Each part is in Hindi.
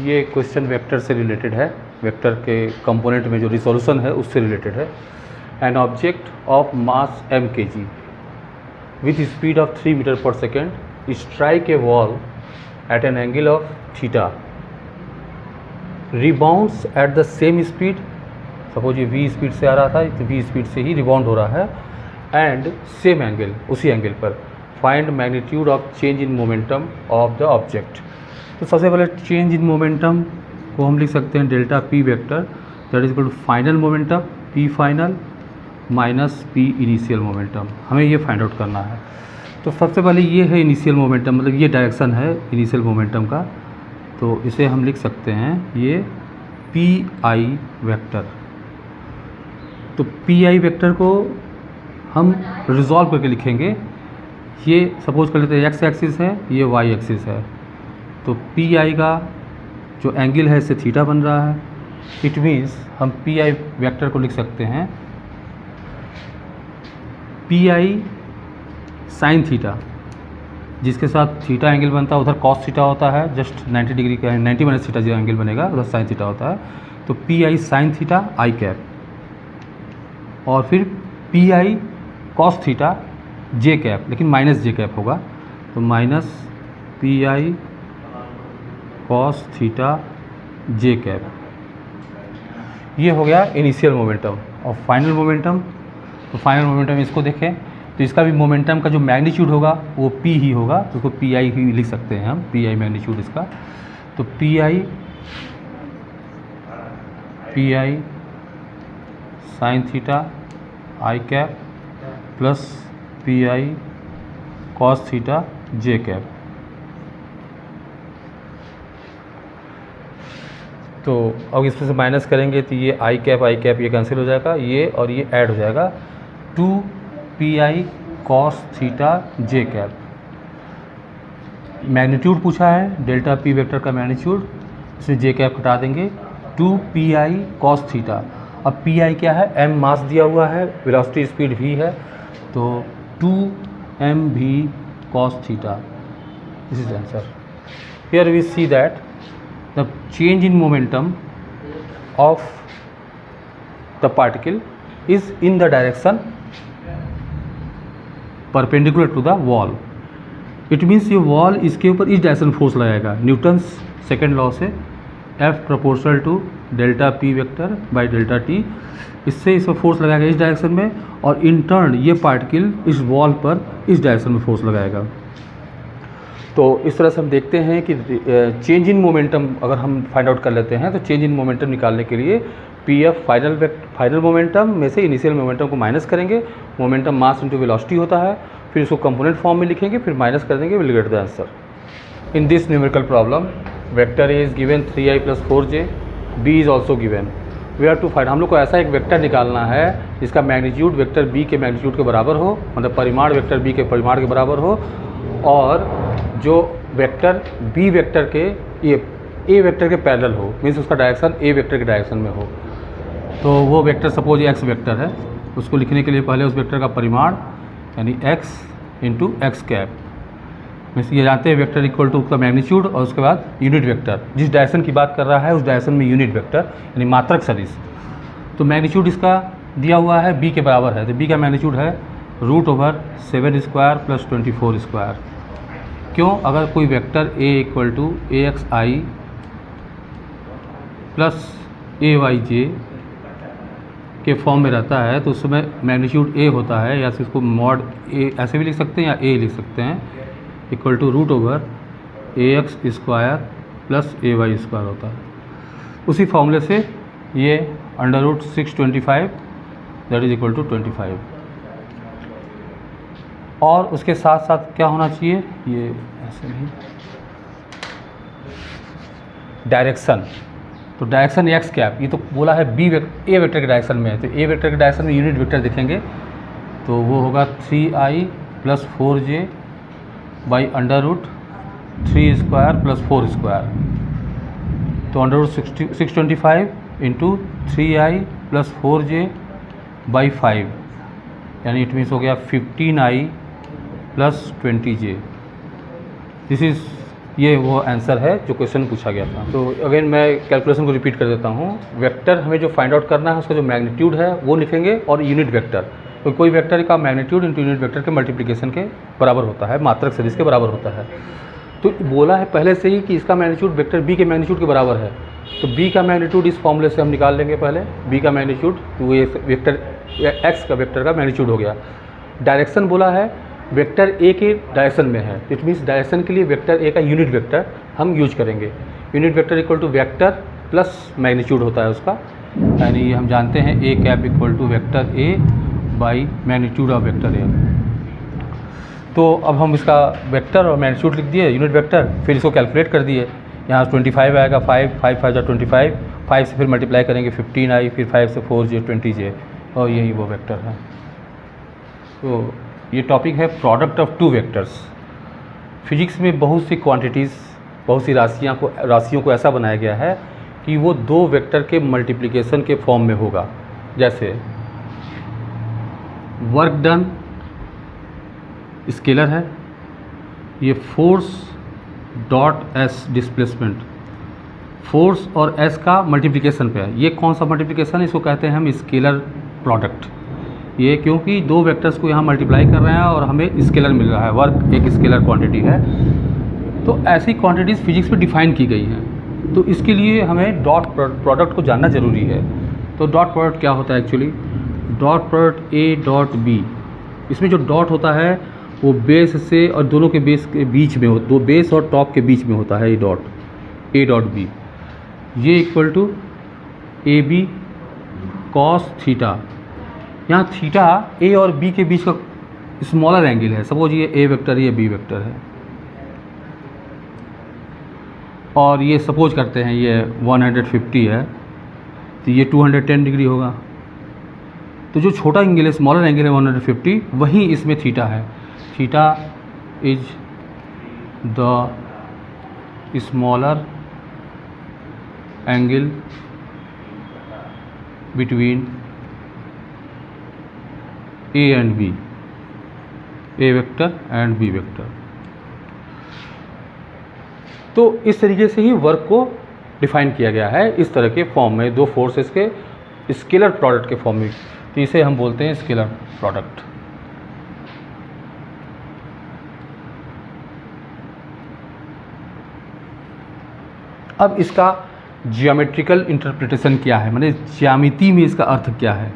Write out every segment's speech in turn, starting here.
ये क्वेश्चन वेक्टर से रिलेटेड है, वेक्टर के कंपोनेंट में जो रिसोल्यूशन है उससे रिलेटेड है। An object of mass m kg with speed of 3 metre per second strike a wall at an angle of theta, rebounds at the same speed, suppose ये v स्पीड से आ रहा था तो v स्पीड से ही रिबाउंड हो रहा है, एंड सेम एंगल, उसी एंगल पर find magnitude of change in momentum of the object. तो सबसे पहले चेंज इन मोमेंटम को हम लिख सकते हैं delta p vector that is equal to final momentum p final minus p initial momentum, हमें ये फाइंड आउट करना है। तो सबसे पहले ये है इनिशियल मोमेंटम, मतलब ये डायरेक्शन है इनिशियल मोमेंटम का, तो इसे हम लिख सकते हैं ये pi वेक्टर। तो pi वेक्टर को हम रिजॉल्व करके लिखेंगे, ये सपोज कर लेते हैं x एक्सिस है, ये y एक्सिस है, तो pi का जो एंगल है इससे थीटा बन रहा है। इट मीन्स हम pi वेक्टर को लिख सकते हैं pi साइन थीटा, जिसके साथ थीटा एंगल बनता है, उधर कॉस थीटा होता है, जस्ट 90 डिग्री का 90 माइनस थीटा जो एंगल बनेगा उधर साइन थीटा होता है, तो pi sine theta i cap, और फिर pi cos theta j cap, लेकिन माइनस j कैप होगा, तो minus pi cos theta j cap. ये हो गया इनिशियल मोमेंटम। और फाइनल मोमेंटम, तो फाइनल मोमेंटम इसको देखें तो इसका भी मोमेंटम का जो मैग्नीट्यूड होगा वो p ही होगा, तो उसको pi ही लिख सकते हैं हम, pi मैग्नीट्यूड इसका। तो pi sine theta i cap plus pi cos theta j cap. तो अब इसमें से माइनस करेंगे तो ये i कैप ये कैंसिल हो जाएगा, ये और ये ऐड हो जाएगा, 2pi cos theta j cap. Magnitude पूछा है डेल्टा p वेक्टर का मैग्नीट्यूड, इसमें j कैप हटा देंगे, 2pi कॉस थीटा। अब pi क्या है, m मास दिया हुआ है, वेलोसिटी स्पीड v है, तो 2mv cos theta, this is the answer. Here we see that the change in momentum of the particle is in the direction perpendicular to the wall. It means ये wall इसके ऊपर इस डायरेक्शन फोर्स लगाएगा, न्यूटन्स सेकेंड लॉ से F proportional to delta p vector by delta t, इससे इस पर फोर्स लगाएगा इस डायरेक्शन में, और इन टर्न ये पार्टिकल इस वॉल पर इस डायरेक्शन में फोर्स लगाएगा। तो इस तरह से हम देखते हैं कि चेंज इन मोमेंटम अगर हम फाइंड आउट कर लेते हैं, तो चेंज इन मोमेंटम निकालने के लिए pf फाइनल मोमेंटम में से इनिशियल मोमेंटम को माइनस करेंगे, मोमेंटम मास इनटू वेलोसिटी होता है, फिर इसको कंपोनेंट फॉर्म में लिखेंगे, फिर माइनस कर देंगे, will get the answer. In this numerical problem vector is given 3i + 4j, b is also given. We are to find, हम लोग को ऐसा एक वेक्टर निकालना है जिसका मैग्नीट्यूड वेक्टर b के मैग्नीट्यूड के बराबर हो, मतलब परिमाण वेक्टर b के परिमाण के बराबर हो, और जो वेक्टर b वेक्टर के ये a वेक्टर के पैरेलल हो, मीन्स उसका डायरेक्शन a वेक्टर के डायरेक्शन में हो। तो वो वेक्टर सपोज x वेक्टर है, उसको लिखने के लिए पहले उस वेक्टर का परिमाण यानी x into x cap, means ये जानते हैं वेक्टर इक्वल टू उसका मैग्नीट्यूड, और उसके बाद यूनिट वेक्टर, जिस डायरेक्शन की बात कर रहा है उस डायरेक्शन में यूनिट वेक्टर यानी मात्रक सदिश। तो मैग्नीट्यूड इसका दिया हुआ है b के बराबर है, तो b का मैग्नीट्यूड है √7² + 24²। क्यों, अगर कोई vector a equal to axi plus ayj के फॉर्म में रहता है तो उसमें मैग्नीट्यूड a होता है, या इसको मॉड a ऐसे भी लिख सकते हैं या a लिख सकते हैं, equal to √ax² plus ay² होता है। उसी फॉर्मूले से ये √625 दैट इज इक्वल टू 25, और उसके साथ साथ क्या होना चाहिए, ये ऐसे नहीं, डायरेक्शन। तो डायरेक्शन एक्स कैप, ये तो बोला है ए वेक्टर के डायरेक्शन में है, तो ए वेक्टर के डायरेक्शन में यूनिट वेक्टर देखेंगे तो वो होगा 3i + 4j बाई √3² + 4²। तो √625 इंटू 3i + 4j बाई 5, यानी इट मीन्स हो गया 15i + 20j। दिस इज़ ये वो आंसर है जो क्वेश्चन पूछा गया था। तो अगेन मैं कैलकुलेशन को रिपीट कर देता हूँ। वेक्टर हमें जो फाइंड आउट करना है उसका जो मैग्नीट्यूड है वो लिखेंगे, और यूनिट वेक्टर, तो कोई वेक्टर का मैग्नीट्यूड इंटू यूनिट वेक्टर के मल्टीप्लिकेशन के बराबर होता है, मात्रक सदिश के बराबर होता है। तो बोला है पहले से ही कि इसका मैग्नीट्यूड वेक्टर बी के मैग्नीट्यूड के बराबर है, तो बी का मैग्नीट्यूड इस फॉर्मूले से हम निकाल लेंगे। पहले बी का मैग्नीट्यूड, तो ये वेक्टर एक्स का वेक्टर का मैग्नीट्यूड हो गया। डायरेक्शन बोला है वेक्टर ए के डायरेक्शन में है, इट मीन्स डायरेक्शन के लिए वेक्टर ए का यूनिट वेक्टर हम यूज करेंगे। Unit vector equal to vector plus magnitude होता है उसका, यानी हम जानते हैं A cap equal to vector A by magnitude of vector A. तो अब हम इसका वेक्टर और मैग्नीट्यूड लिख दिए, यूनिट वेक्टर, फिर इसको कैलकुलेट कर दिए। यहाँ 25 आएगा, 5 5 5 25, 5 से फिर मल्टीप्लाई करेंगे 15 आई, फिर 5 से 4 जे 20 जे, और यही वो वेक्टर है। तो ये टॉपिक है product of two vectors. Physics में बहुत सी क्वांटिटीज़, बहुत सी राशियों को ऐसा बनाया गया है कि वो दो वेक्टर के मल्टीप्लिकेशन के फॉर्म में होगा। जैसे वर्क डन स्केलर है, ये force dot S displacement, force और एस का मल्टीप्लिकेशन पे है। ये कौन सा मल्टीप्लिकेशन है? इसको कहते हैं हम स्केलर प्रोडक्ट। ये क्योंकि दो वेक्टर्स को यहाँ मल्टीप्लाई कर रहे हैं और हमें स्केलर मिल रहा है, वर्क एक स्केलर क्वांटिटी है। तो ऐसी क्वांटिटीज़ फिजिक्स में डिफाइन की गई हैं, तो इसके लिए हमें डॉट प्रोडक्ट को जानना ज़रूरी है। तो डॉट प्रोडक्ट क्या होता है actually? Dot product A dot B, इसमें जो डॉट होता है वो बेस से और दोनों के बेस के बीच में हो, दो बेस और टॉप के बीच में होता है ये डॉट, ए डॉट बी। ये equal to A B cos theta. यहाँ थीटा ए और बी के बीच का स्मॉलर एंगल है। सपोज ये ए वेक्टर, ये बी वेक्टर है, और ये सपोज करते हैं ये 150 है, तो ये 210 डिग्री होगा। तो जो छोटा एंगल है, स्मॉलर एंगल है 150, वही इसमें थीटा है। Theta is the smaller angle between A and B, A vector and B vector. तो इस तरीके से ही वर्क को डिफाइन किया गया है, इस तरह के फॉर्म में, दो फोर्सेस के स्केलर प्रोडक्ट के फॉर्म में। तो इसे हम बोलते हैं स्केलर प्रोडक्ट। अब इसका जियोमेट्रिकल इंटरप्रिटेशन क्या है, माने ज्यामिति में इसका अर्थ क्या है?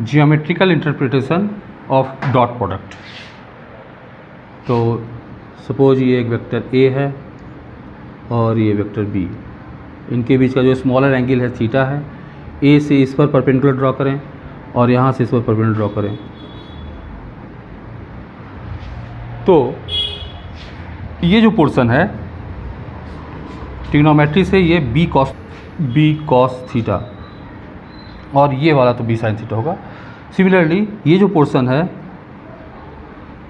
Geometrical interpretation of dot product. तो सपोज ये एक वेक्टर ए है और ये वेक्टर बी, इनके बीच का जो स्मॉलर एंगल है थीटा है। ए से इस पर परपेंडिकुलर ड्रॉ करें और यहाँ से इस पर परपेंडिकुलर ड्रॉ करें। तो ये जो पोर्शन है ट्रिग्नोमेट्री से, ये बी कॉस थीटा, और ये वाला तो बी साइन थीटा होगा। सिमिलरली ये जो पोर्शन है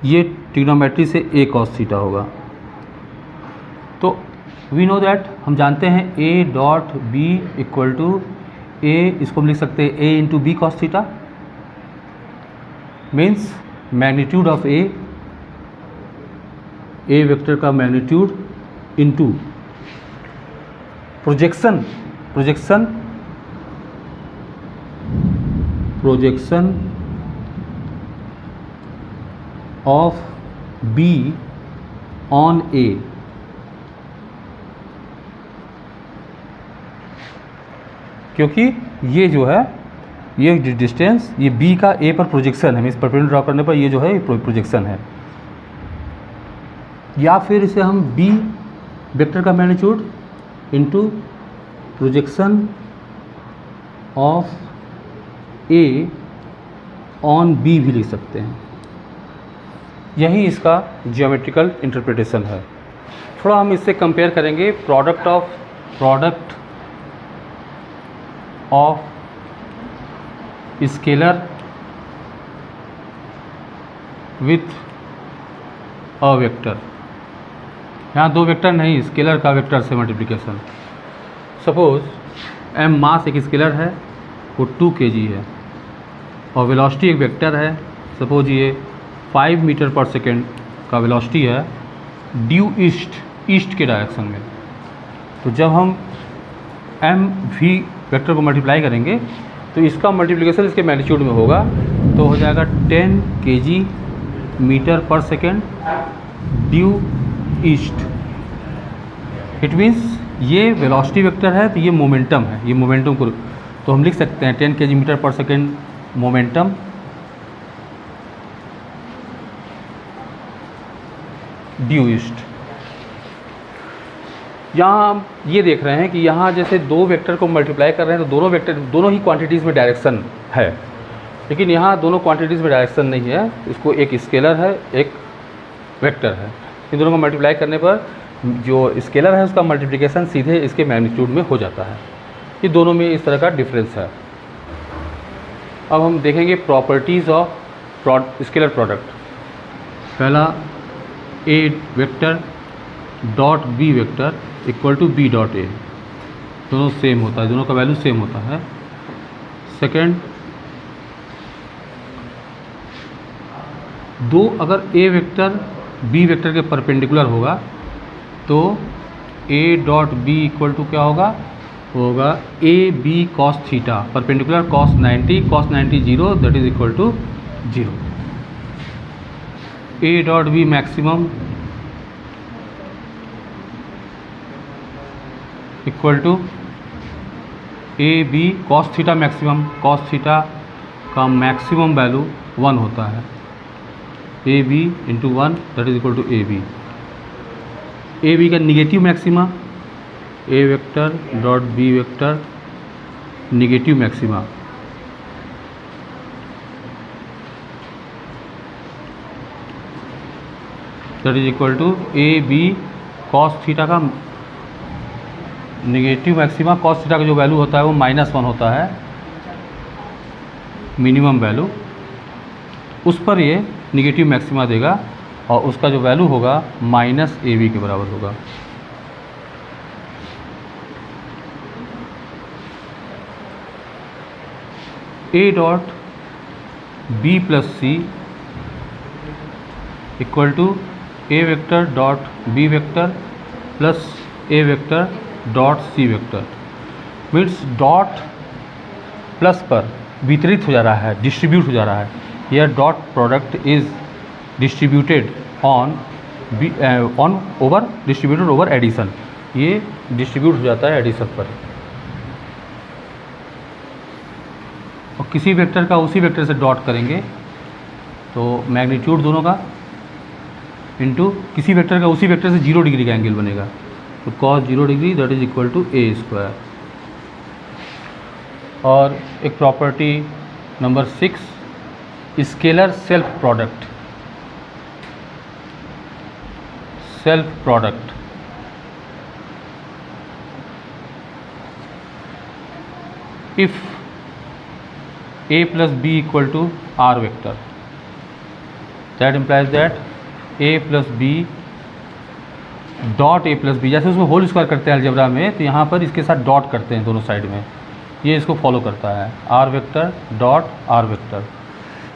ये ट्रिग्नोमेट्री से ए कॉस थीटा होगा। तो वी नो दैट, हम जानते हैं A dot B equal to A, इसको हम लिख सकते हैं A into B cos theta, means magnitude of A vector का magnitude into projection of B on A. क्योंकि ये जो है, ये डिस्टेंस, ये बी का ए पर प्रोजेक्शन है, इस परपेंडिकुलर ड्रॉ करने पर ये जो है प्रोजेक्शन है। या फिर इसे हम बी वेक्टर का magnitude into projection of A on B भी लिख सकते हैं। यही इसका जियोमेट्रिकल इंटरप्रिटेशन है। थोड़ा हम इससे कंपेयर करेंगे product of scalar with a vector. यहाँ दो वेक्टर नहीं, स्केलर का वेक्टर से मल्टीप्लिकेशन। सपोज m मास एक स्केलर है, वो 2 kg है, और वेलोसिटी एक वेक्टर है। सपोज ये 5 मीटर पर सेकेंड का वेलोसिटी है ड्यू ईस्ट के डायरेक्शन में। तो जब हम एम वी वेक्टर को मल्टीप्लाई करेंगे तो इसका मल्टीप्लिकेशन इसके मैग्नीट्यूड में होगा, तो हो जाएगा 10 kg metre per second due east. It means ये वेलोसिटी वेक्टर है, तो ये मोमेंटम है, ये मोमेंटम को तो हम लिख सकते हैं 10 kg metre per second momentum due east. यहाँ हम ये देख रहे हैं कि यहाँ जैसे दो वेक्टर को मल्टीप्लाई कर रहे हैं तो दोनों वेक्टर दोनों ही क्वांटिटीज़ में डायरेक्शन है, लेकिन यहाँ दोनों क्वांटिटीज़ में डायरेक्शन नहीं है। इसको एक स्केलर है, एक वेक्टर है। इन दोनों को मल्टीप्लाई करने पर जो स्केलर है उसका मल्टीप्लिकेशन सीधे इसके मैग्नीट्यूड में हो जाता है। ये दोनों में इस तरह का डिफरेंस है। अब हम देखेंगे प्रॉपर्टीज़ ऑफ स्केलर प्रोडक्ट। पहला, A vector dot B vector equal to B dot A, दोनों सेम होता है, दोनों का वैल्यू सेम होता है। सेकेंड, दो अगर ए वेक्टर बी वेक्टर के परपेंडिकुलर होगा तो A dot B equal to क्या होगा, वो होगा A B cos theta, perpendicular cos 90 0 that is equal to 0। A dot B maximum equal to A B cos theta maximum, cos theta का मैक्सिमम वैल्यू 1 होता है, A B into 1 that is equal to A B. A B का negative maxima, A vector dot B vector negative maxima, that is equal to A B cos theta का निगेटिव मैक्सिमा। कॉस थीटा का जो वैल्यू होता है वो -1 होता है मिनिमम वैल्यू, उस पर ये निगेटिव मैक्सिमा देगा और उसका जो वैल्यू होगा -ए बी के बराबर होगा। A dot B plus C equal to A vector dot B vector plus A vector dot C vector. Means dot plus पर वितरित हो जा रहा है, डिस्ट्रीब्यूट हो जा रहा है। यह dot product is distributed on distributed over addition, ये डिस्ट्रीब्यूट हो जाता है एडिशन पर। और किसी वेक्टर का उसी वेक्टर से डॉट करेंगे तो मैग्नीट्यूड दोनों का इंटू किसी वेक्टर का उसी वेक्टर से 0 डिग्री का एंगल बनेगा, तो cos 0 degree that is equal to A square. और एक property number 6, scalar self product. Self product if a plus b equal to r vector, that implies that a plus b dot a plus b, जैसे उसमें होल स्क्वायर करते हैं अलजेब्रा में, तो यहाँ पर इसके साथ डॉट करते हैं दोनों साइड में, ये इसको फॉलो करता है r vector dot r vector.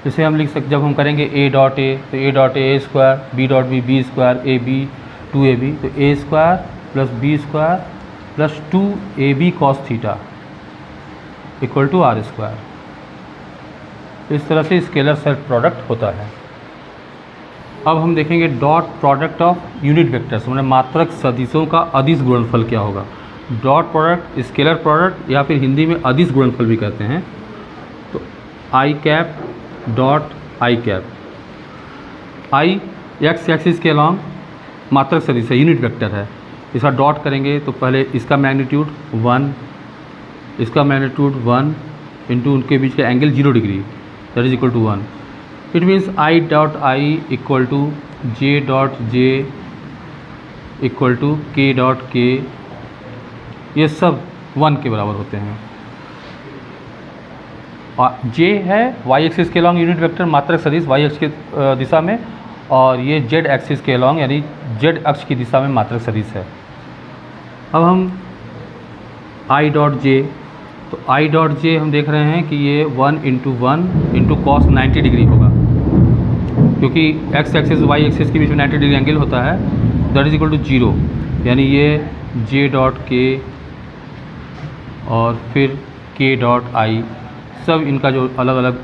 इसे हम लिख सकते, जब हम करेंगे a डॉट a तो a dot a square, b dot b square, a b 2ab, तो a square plus b square plus 2ab cos theta equal to r square. इस तरह से स्केलर सेल्फ प्रोडक्ट होता है। अब हम देखेंगे dot product of unit vectors, मतलब मात्रक सदिशों का अदिश गुणनफल क्या होगा। डॉट प्रोडक्ट स्केलर प्रोडक्ट या फिर हिंदी में अदिश गुणनफल भी कहते हैं। तो I cap dot I cap, I X axis के अलॉन्ग मात्रक सदिश है, यूनिट वेक्टर है, इसका डॉट करेंगे तो पहले इसका मैग्नीट्यूड 1, इसका मैग्नीट्यूड 1 इंटू उनके बीच का angle 0 degree that is equal to 1। It means I dot I equal to J dot J equal to K dot K, ये सब 1 के बराबर होते हैं। जे है वाई एक्सिस के अलॉन्ग यूनिट वेक्टर मात्रक सदिश वाई अक्ष की दिशा में, और ये जेड एक्सिस के अलॉन्ग यानी जेड अक्ष की दिशा में मात्रक सदिश है। अब हम आई डॉट जे, तो आई डॉट जे हम देख रहे हैं कि ये 1 इंटू कॉस 90 डिग्री होगा, क्योंकि एक्स एक्सिस वाई एक्सिस के बीच में 90 डिग्री एंगल होता है, दैट इज इक्वल टू 0, यानी ये जे डॉट के और फिर के डॉट आई, सब इनका जो अलग अलग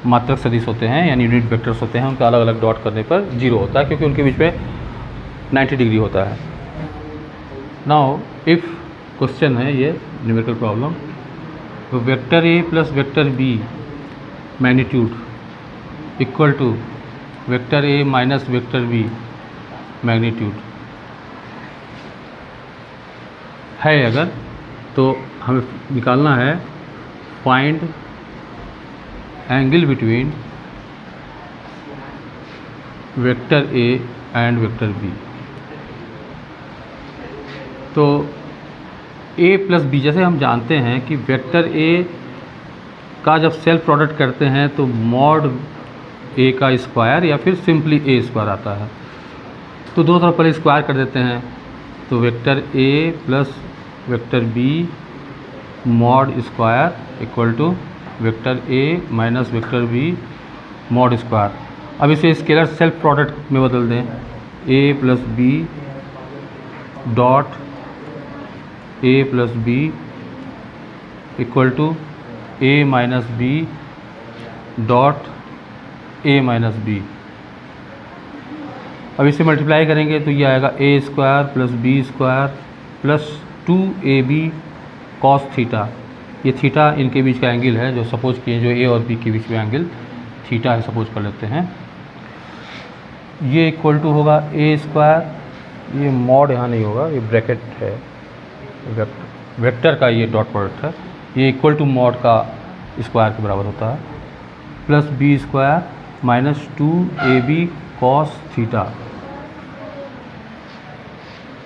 मात्रक सदिश होते हैं यानी यूनिट वेक्टर्स होते हैं, उनका अलग अलग डॉट करने पर 0 होता है, क्योंकि उनके बीच में 90 डिग्री होता है। नाउ इफ़ क्वेश्चन है ये न्यूमेरिकल प्रॉब्लम, तो vector A plus vector B magnitude equal to vector A minus vector B magnitude है अगर, तो हमें निकालना है find angle between vector A and vector B. तो ए प्लस बी, जैसे हम जानते हैं कि वेक्टर ए का जब सेल्फ प्रोडक्ट करते हैं तो मॉड ए का स्क्वायर या फिर सिंपली ए स्क्वायर आता है, तो दोनों तरफ पहले स्क्वायर कर देते हैं, तो vector A plus vector B mod square equal to vector A minus vector B mod square. अब इसे स्केलर सेल्फ प्रोडक्ट में बदल दें, A plus B dot A plus B equal to A minus B dot A minus B. अब इसे मल्टीप्लाई करेंगे तो ये आएगा A square plus B square plus 2ab cos theta. ये थीटा इनके बीच का एंगल है, जो सपोज किए जो ए और बी के बीच में एंगल थीटा है, सपोज कर लेते हैं। ये इक्वल टू होगा ए स्क्वायर, ये मॉड यहाँ नहीं होगा, ये ब्रैकेट है, वेक्टर का ये डॉट प्रोडक्ट है, ये इक्वल टू मॉड का स्क्वायर के बराबर होता है, plus B square minus 2ab cos theta.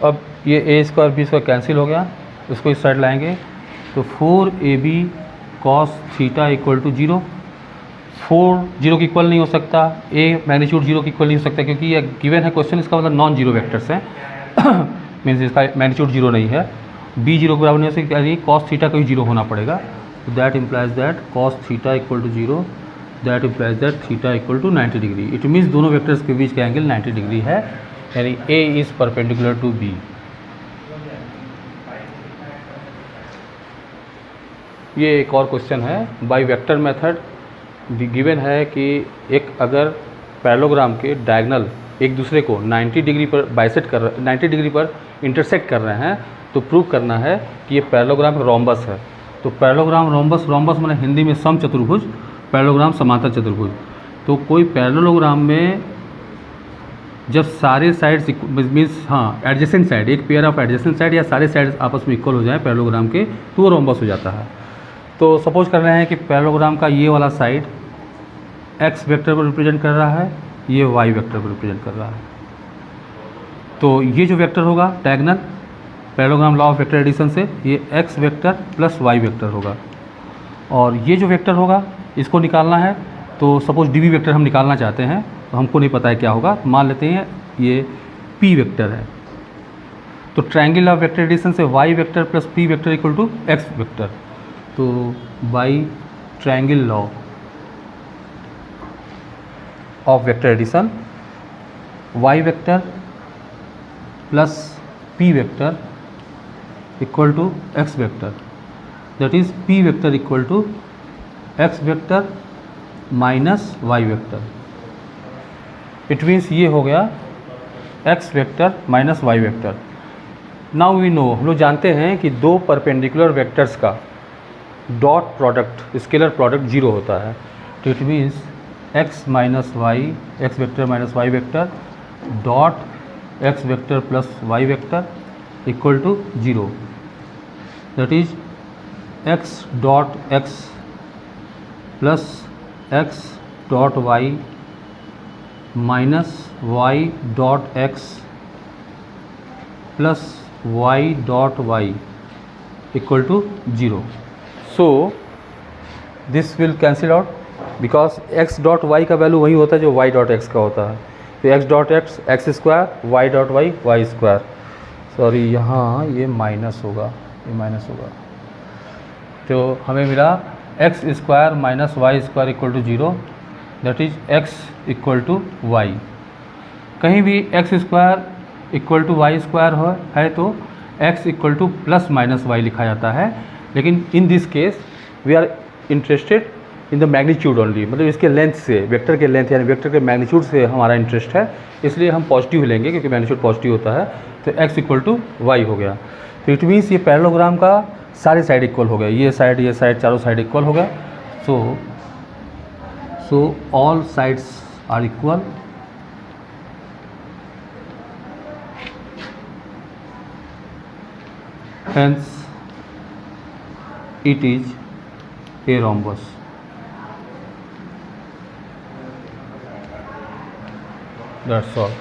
अब ये A square B square cancel हो गया, इसको इस साइड लाएंगे तो 4ab cos theta equal to 0। 4 0 के इक्वल नहीं हो सकता, ए मैग्नीट्यूड 0 के इक्वल नहीं हो सकता, क्योंकि ये गिवन है क्वेश्चन, इसका मतलब नॉन जीरो वेक्टर्स हैं मीन्स इसका मैग्नीट्यूड 0 नहीं है, बी 0 के बराबर नहीं हो सकता, यानी कॉस थीटा का भी 0 होना पड़ेगा। तो that implies that cos theta equal to 0, that implies that theta equal to 90 degree. It means दोनों वेक्टर्स के बीच का एंगल 90 डिग्री है, यानी A is perpendicular to B. ये एक और क्वेश्चन है बाय वेक्टर मेथड। गिवन है कि एक अगर पैरेललोग्राम के डायगोनल एक दूसरे को 90 डिग्री पर बाइसेक्ट कर 90 डिग्री पर इंटरसेक्ट कर रहे हैं, तो प्रूव करना है कि ये पैरेललोग्राम रोम्बस है। तो पैरेललोग्राम रोम्बस, रोम्बस माने हिंदी में समचतुर्भुज, पैरेललोग्राम समांतर चतुर्भुज। तो कोई पैरेललोग्राम में जब सारे साइड्स मीन्स एडजेसेंट साइड, एक पेयर ऑफ एडजेसेंट साइड या सारे साइड्स आपस में इक्वल हो जाए पैरेललोग्राम के, तो वो रोम्बस हो जाता है। तो सपोज कर रहे हैं कि पैरेललोग्राम का ये वाला साइड एक्स वेक्टर को रिप्रेजेंट कर रहा है, ये वाई वेक्टर को रिप्रेजेंट कर रहा है। तो ये जो वेक्टर होगा diagonal parallelogram law of vector addition से, ये X vector plus Y vector होगा, और ये जो वेक्टर होगा इसको निकालना है। तो सपोज डी बी वेक्टर हम निकालना चाहते हैं, तो हमको नहीं पता है क्या होगा, मान लेते हैं ये पी वेक्टर है। तो ट्रायंगल ऑफ वेक्टर एडिशन से Y vector plus P vector equal to X vector. तो by triangle law of vector addition, Y vector plus P vector equal to X vector, that is P vector equal to X vector minus Y vector. It means ये हो गया X vector minus Y vector. Now we know, हम लोग जानते हैं कि दो परपेंडिकुलर वेक्टर्स का डॉट प्रोडक्ट स्केलर प्रोडक्ट 0 होता है। तो it means X minus Y, X vector minus Y vector dot X vector plus Y vector equal to 0, that is X dot X plus X dot Y minus Y dot X plus Y dot Y equal to 0। So this will cancel out because X dot Y का वैल्यू वही होता है जो वाई डॉट एक्स का होता है। तो X dot X X square, Y dot Y Y square. Sorry यहाँ ये माइनस होगा, ये माइनस होगा। तो हमें मिला X square minus Y square equal to 0, that is X equal to Y. कहीं भी X square equal to Y square है तो X equal to plus minus Y लिखा जाता है, लेकिन in this case we are interested in the magnitude only, मतलब इसके लेंथ से, वेक्टर के लेंथ यानी वेक्टर के मैग्नीट्यूड से हमारा इंटरेस्ट है, इसलिए हम पॉजिटिव लेंगे क्योंकि मैग्नीट्यूड पॉजिटिव होता है। तो एक्स इक्वल टू वाई हो गया। तो इट मीन्स ये पैरेललोग्राम का सारे साइड इक्वल हो गए, ये साइड चारों साइड इक्वल हो गया। So all sides are equal, hence it is a rhombus. That's all.